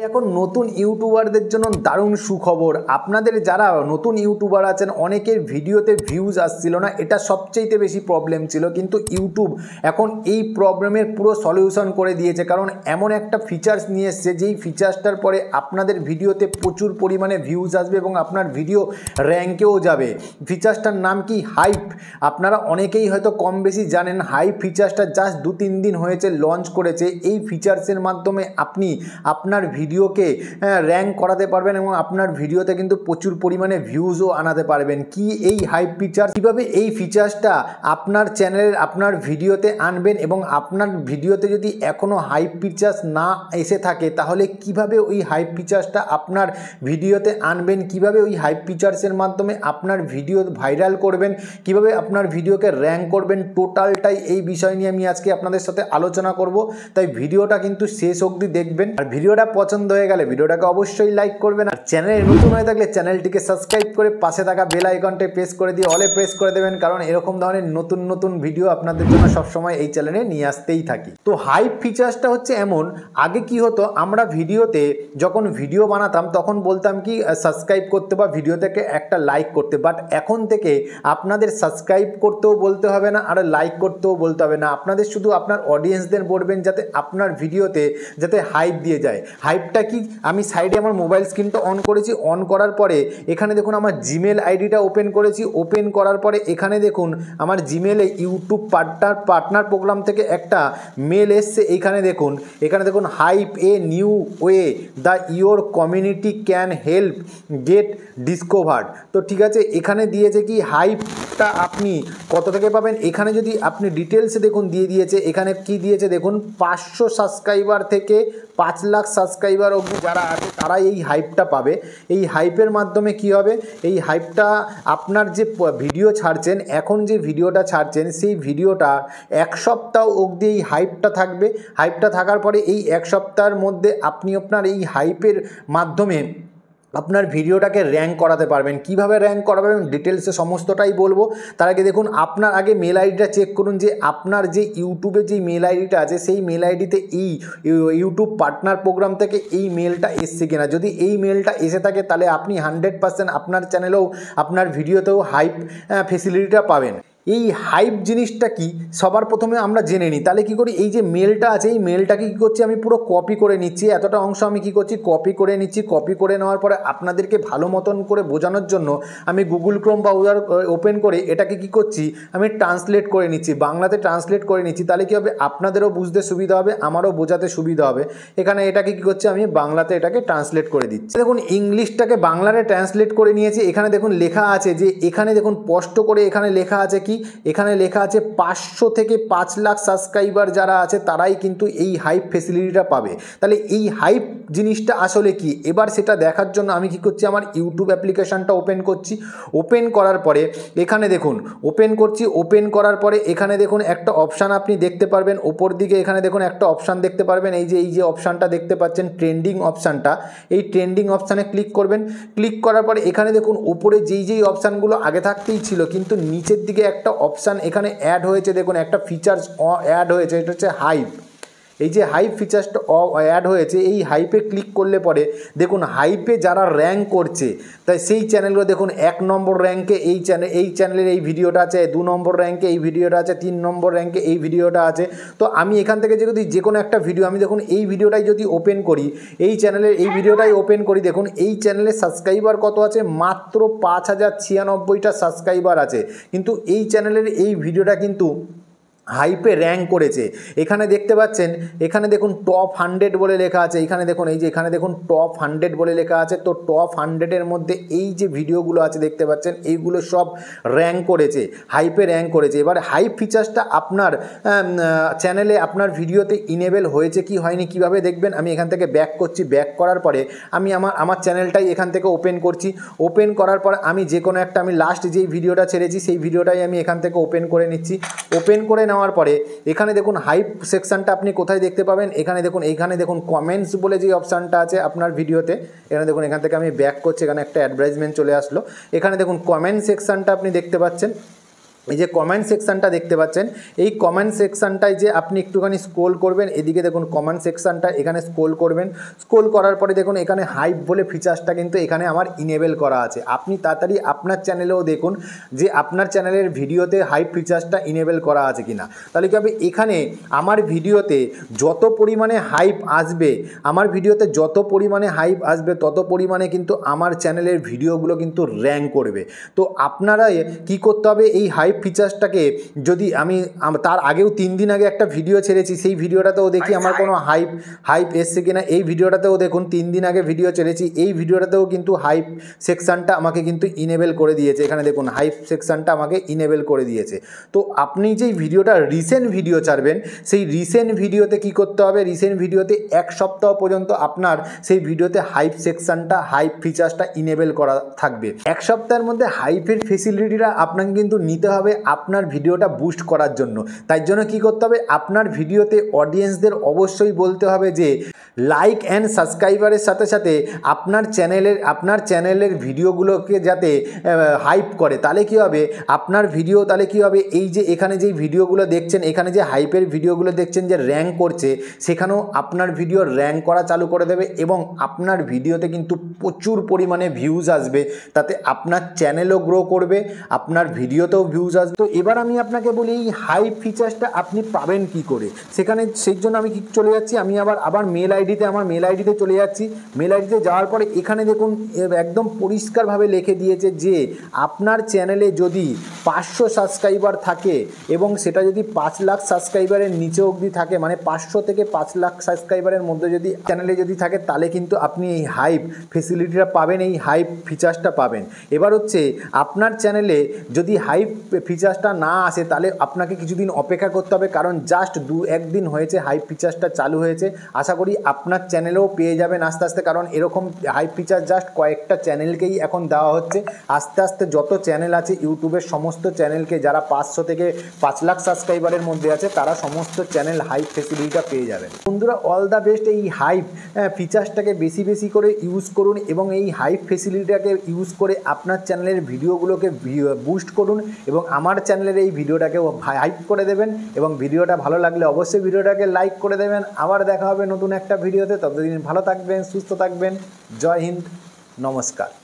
এখন নতুন ইউটিউবারদের জন্য দারুণ সুখবর। আপনাদের যারা নতুন ইউটিউবার আছেন অনেকের ভিডিওতে ভিউজ আসছিল না, এটা সবচেয়ে বেশি প্রবলেম ছিল, কিন্তু ইউটিউব এখন এই প্রবলেমের পুরো সলিউশন করে দিয়েছে। কারণ এমন একটা ফিচার্স নিয়ে এসছে যেই ফিচার্সটার পরে আপনাদের ভিডিওতে প্রচুর পরিমাণে ভিউজ আসবে এবং আপনার ভিডিও র্যাঙ্কেও যাবে। ফিচার্সটার নাম কি? হাইপ। আপনারা অনেকেই হয়তো কম বেশি জানেন, হাইপ ফিচার্সটা জাস্ট 2-3 দিন হয়েছে লঞ্চ করেছে। এই ফিচার্সের মাধ্যমে আপনি আপনার ভিডিওকে র্যাঙ্ক করাতে পারবেন এবং আপনার ভিডিওতে কিন্তু প্রচুর পরিমাণে ভিউজও আনাতে পারবেন। কি এই হাইপ ফিচার, কীভাবে এই ফিচার্সটা আপনার চ্যানেলের আপনার ভিডিওতে আনবেন এবং আপনার ভিডিওতে যদি এখনও হাইপ ফিচার্স না এসে থাকে তাহলে কিভাবে ওই হাইপ ফিচার্সটা আপনার ভিডিওতে আনবেন, কিভাবে ওই হাইপ ফিচার্সের মাধ্যমে আপনার ভিডিও ভাইরাল করবেন, কিভাবে আপনার ভিডিওকে র্যাঙ্ক করবেন, টোটালটাই এই বিষয় নিয়ে আমি আজকে আপনাদের সাথে আলোচনা করব। তাই ভিডিওটা কিন্তু শেষ অবধি দেখবেন। আর ভিডিওটা পছন্দ হয়ে গেলে ভিডিওটাকে অবশ্যই লাইক করবেন। আর চ্যানেলে নতুন হয়ে থাকলে চ্যানেলটিকে সাবস্ক্রাইব করে পাশে থাকা বেল আইকনটি প্রেস করে দিয়ে অলে প্রেস করে দেবেন, কারণ এরকম ধরনের নতুন নতুন ভিডিও আপনাদের জন্য সবসময় এই চ্যানেলে নিয়ে আসতেই থাকি। তো হাইপ ফিচার্সটা হচ্ছে এমন, আগে কি হতো, আমরা ভিডিওতে যখন ভিডিও বানাতাম তখন বলতাম কি সাবস্ক্রাইব করতে বা ভিডিও থেকে একটা লাইক করতে, বাট এখন থেকে আপনাদের সাবস্ক্রাইব করতেও বলতে হবে না আর লাইক করতেও বলতে হবে না। আপনাদের শুধু আপনার অডিয়েন্সদের বলবেন যাতে আপনার ভিডিওতে যাতে হাইপ দিয়ে যায়। হাইপটা কি, আমি সাইডে আমার মোবাইল স্ক্রিনটা অন করেছি, অন করার পরে এখানে দেখুন আমার জিমেল আইডিটা ওপেন করেছি। ওপেন করার পরে এখানে দেখুন আমার জিমেলে ইউটিউব পার্টনার প্রোগ্রাম থেকে একটা মেল এসছে। এখানে দেখুন hype a new way the your community can help gate discovered. তো ঠিক আছে, এখানে দিয়েছে কি হাইপটা আপনি কত থেকে পাবেন। এখানে যদি আপনি ডিটেলসে দেখুন দিয়ে দিয়েছে, এখানে কি দিয়েছে দেখুন, 500 সাবস্ক্রাইবার থেকে 5 লাখ সাবস্ক্রাইবার অবধি যারা আছে তারাই এই হাইপটা পাবে। এই হাইপের মাধ্যমে কি হবে, এই হাইপটা আপনার যে ভিডিও ছাড়ছেন, এখন যে ভিডিওটা ছাড়ছেন সেই ভিডিওটা 1 সপ্তাহ অবধি এই হাইপটা থাকবে। হাইপটা থাকার পরে এই 1 সপ্তাহের মধ্যে আপনি আপনার এই হাইপের মাধ্যমে আপনার ভিডিওটাকে র্যাঙ্ক করাতে পারবেন। কিভাবে র্যাঙ্ক করাবেন ডিটেলসে সমস্তটাই বলবো। তার আগে দেখুন আপনার আগে মেল আইডিটা চেক করুন যে আপনার যে ইউটিউবে যে মেল আইডিটা আছে সেই মেল আইডিতে এই ইউটিউব পার্টনার প্রোগ্রাম থেকে এই মেলটা এসছে কিনা। যদি এই মেলটা এসে থাকে তাহলে আপনি 100% আপনার চ্যানেলেও আপনার ভিডিওতেও হাইপ ফেসিলিটিটা পাবেন। এই হাইপ জিনিসটা কি সবার প্রথমে আমরা জেনে নিই। তাহলে কি করি, এই যে মেলটা আছে এই মেলটাকে কী করছি আমি পুরো কপি করে নিচ্ছি। এতটা অংশ আমি কি করছি, কপি করে নিচ্ছি। কপি করে নেওয়ার পরে আপনাদেরকে ভালো মতন করে বোঝানোর জন্য আমি গুগল ক্রোম ব্রাউজার ওপেন করে এটাকে কি করছি, আমি ট্রান্সলেট করে নিচ্ছি, বাংলাতে ট্রান্সলেট করে নিচ্ছি। তাহলে কী হবে, আপনাদেরও বুঝতে সুবিধা হবে, আমারও বোঝাতে সুবিধা হবে। এখানে এটাকে কী করছি, আমি বাংলাতে এটাকে ট্রান্সলেট করে দিচ্ছি। দেখুন ইংলিশটাকে বাংলাতে ট্রান্সলেট করে নিয়েছি। এখানে দেখুন লেখা আছে যে, এখানে দেখুন স্পষ্ট করে এখানে লেখা আছে কি, এখানে লেখা আছে 500 থেকে 5 লাখ সাবস্ক্রাইবার যারা আছে তারাই কিন্তু এই হাইপ ফেসিলিটিটা পাবে। তাহলে এই হাইপ জিনিসটা আসলে কি, এবার সেটা দেখার জন্য আমি কি করছি, আমার ইউটিউব অ্যাপ্লিকেশানটা ওপেন করছি। ওপেন করার পরে এখানে দেখুন ওপেন করছি। ওপেন করার পরে এখানে দেখুন একটা অপশান আপনি দেখতে পারবেন ওপর দিকে। এখানে দেখুন একটা অপশান দেখতে পারবেন, এই যে অপশানটা দেখতে পাচ্ছেন ট্রেন্ডিং অপশানটা, এই ট্রেন্ডিং অপশানে ক্লিক করবেন। ক্লিক করার পরে এখানে দেখুন ওপরে যেই অপশানগুলো আগে থাকতেই ছিল কিন্তু নিচের দিকে একটা অপশান এখানে অ্যাড হয়েছে। দেখুন একটা ফিচার্স অ্যাড হয়েছে, এটা হচ্ছে হাইপ। এই যে হাইপ ফিচার্সটা অ্যাড হয়েছে, এই হাইপে ক্লিক করলে পরে দেখুন হাইপে যারা র্যাঙ্ক করছে তাই সেই চ্যানেলগুলো দেখুন 1 নম্বর র্যাঙ্কে এই চ্যানেলের এই ভিডিওটা আছে, 2 নম্বর র্যাঙ্কে এই ভিডিওটা আছে, 3 নম্বর র্যাঙ্কে এই ভিডিওটা আছে। তো আমি এখান থেকে যদি যে কোনো একটা ভিডিও, আমি দেখুন এই ভিডিওটাই যদি ওপেন করি, এই চ্যানেলের এই ভিডিওটাই ওপেন করি, দেখুন এই চ্যানেলের সাবস্ক্রাইবার কত আছে, মাত্র 5096টা সাবস্ক্রাইবার আছে। কিন্তু এই চ্যানেলের এই ভিডিওটা কিন্তু হাইপে র্যাঙ্ক করেছে। এখানে দেখতে পাচ্ছেন, এখানে দেখুন টপ 100 বলে লেখা আছে। এখানে দেখুন এই যে এখানে দেখুন টপ 100 বলে লেখা আছে। তো টপ 100-এর মধ্যে এই যে ভিডিওগুলো আছে দেখতে পাচ্ছেন এইগুলো সব র্যাঙ্ক করেছে, হাইপে র্যাঙ্ক করেছে। এবার হাইপ ফিচার্সটা আপনার চ্যানেলে আপনার ভিডিওতে ইনেবল হয়েছে কি হয়নি কিভাবে দেখবেন, আমি এখান থেকে ব্যাক করছি। ব্যাক করার পরে আমি আমার চ্যানেলটাই এখান থেকে ওপেন করছি। ওপেন করার পর আমি যে কোনো একটা, আমি লাস্ট যেই ভিডিওটা ছেড়েছি সেই ভিডিওটাই আমি এখান থেকে ওপেন করে নিচ্ছি। ওপেন করে নেওয়ার পরে এখানে দেখুন হাইপ সেকশনটা আপনি কোথায় দেখতে পাবেন, এখানে দেখুন কমেন্টস বলে যে অপশানটা আছে আপনার ভিডিওতে। এখানে দেখুন এখান থেকে আমি ব্যাক করছি, এখানে একটা অ্যাডভার্টাইজমেন্ট চলে আসলো। এখানে দেখুন কমেন্ট সেকশনটা আপনি দেখতে পাচ্ছেন। এই যে কমেন্ট সেকশানটা দেখতে পাচ্ছেন, এই কমেন্ট সেকশানটায় যে আপনি একটুখানি স্ক্রোল করবেন, এদিকে দেখুন কমেন্ট সেকশানটা, এখানে স্ক্রোল করবেন। স্ক্রোল করার পরে দেখুন এখানে হাইপ বলে ফিচার্সটা কিন্তু এখানে আমার ইনেবল করা আছে। আপনি তাড়াতাড়ি আপনার চ্যানেলেও দেখুন যে আপনার চ্যানেলের ভিডিওতে হাইপ ফিচার্সটা ইনেবল করা আছে কিনা। তাহলে কি হবে, এখানে আমার ভিডিওতে যত পরিমাণে হাইপ আসবে, আমার ভিডিওতে যত পরিমাণে হাইপ আসবে তত পরিমাণে কিন্তু আমার চ্যানেলের ভিডিওগুলো কিন্তু র্যাঙ্ক করবে। তো আপনারা কি করতে হবে, এই হাইপ ফিচার্সটাকে যদি আমি তার আগেও 3 দিন আগে একটা ভিডিও ছেড়েছি, সেই ভিডিওটাতেও দেখি আমার কোনো হাইপ এসছে কিনা। এই ভিডিওটাতেও দেখুন 3 দিন আগে ভিডিও ছেড়েছি, এই ভিডিওটাতেও কিন্তু হাইপ সেকশানটা আমাকে কিন্তু ইনেবল করে দিয়েছে। এখানে দেখুন হাইপ সেকশানটা আমাকে ইনেবল করে দিয়েছে। তো আপনি যেই ভিডিওটা রিসেন্ট ভিডিও ছাড়বেন, সেই রিসেন্ট ভিডিওতে কি করতে হবে, রিসেন্ট ভিডিওতে 1 সপ্তাহ পর্যন্ত আপনার সেই ভিডিওতে হাইপ সেকশানটা, হাইপ ফিচার্সটা ইনেবল করা থাকবে। 1 সপ্তাহের মধ্যে হাইপের ফেসিলিটিটা আপনাকে কিন্তু নিতে হবে আপনার ভিডিওটা বুস্ট করার জন্য। তাই জন্য কি করতে হবে, আপনার ভিডিওতে অডিয়েন্সদের অবশ্যই বলতে হবে যে লাইক অ্যান্ড সাবস্ক্রাইবারের সাথে সাথে আপনার চ্যানেলের ভিডিওগুলোকে যাতে হাইপ করে। তাহলে কি হবে, আপনার ভিডিও তাহলে কি হবে, এই যে এখানে যেই ভিডিওগুলো দেখছেন, এখানে যে হাইপের ভিডিওগুলো দেখছেন যে র্যাঙ্ক করছে, সেখানেও আপনার ভিডিও র্যাঙ্ক করা চালু করে দেবে এবং আপনার ভিডিওতে কিন্তু প্রচুর পরিমাণে ভিউজ আসবে। তাতে আপনার চ্যানেলও গ্রো করবে, আপনার ভিডিওতেও ভিউজ আসবে। তো এবার আমি আপনাকে বলি এই হাইপ ফিচার্সটা আপনি পাবেন কি করে। সেই জন্য আমি কি চলে যাচ্ছি, আমি আবার মেল আইডিতে চলে যাচ্ছি। মেল আইডিতে যাওয়ার পরে এখানে দেখুন একদম পরিষ্কারভাবে লিখে দিয়েছে যে আপনার চ্যানেলে যদি 500 সাবস্ক্রাইবার থাকে এবং সেটা যদি 5 লাখ সাবস্ক্রাইবারের নিচে অবধি থাকে, মানে 500 থেকে 5 লাখ সাবস্ক্রাইবারের মধ্যে যদি চ্যানেলে যদি থাকে, তাহলে কিন্তু আপনি এই হাইপ ফেসিলিটিটা পাবেন, এই হাইপ ফিচার্সটা পাবেন। এবার হচ্ছে আপনার চ্যানেলে যদি হাইপ ফিচার্সটা না আসে, তাহলে আপনাকে কিছুদিন অপেক্ষা করতে হবে, কারণ জাস্ট 2-1 দিন হয়েছে হাইপ ফিচার্সটা চালু হয়েছে। আশা করি আপনার চ্যানেলেও পেয়ে যাবেন আস্তে আস্তে, কারণ এরকম হাইপ ফিচার জাস্ট কয়েকটা চ্যানেলকেই এখন দেওয়া হচ্ছে। আস্তে আস্তে যত চ্যানেল আছে ইউটিউবের সমস্ত চ্যানেলকে, যারা 500 থেকে 5 লাখ সাবস্ক্রাইবারের মধ্যে আছে, তারা সমস্ত চ্যানেল হাইপ ফেসিলিটিটা পেয়ে যাবেন। বন্ধুরা, অল দ্য বেস্ট। এই হাইপ ফিচার্সটাকে বেশি বেশি করে ইউজ করুন এবং এই হাইপ ফেসিলিটিটাকে ইউজ করে আপনার চ্যানেলের ভিডিওগুলোকে বুস্ট করুন এবং আমার চ্যানেলের এই ভিডিওটাকে হাইপ করে দেবেন। এবং ভিডিওটা ভালো লাগলে অবশ্যই ভিডিওটাকে লাইক করে দেবেন। আবার দেখা হবে নতুন একটা ভিডিওতে। ততদিন ভালো থাকবেন, সুস্থ থাকবেন। জয় হিন্দ, নমস্কার।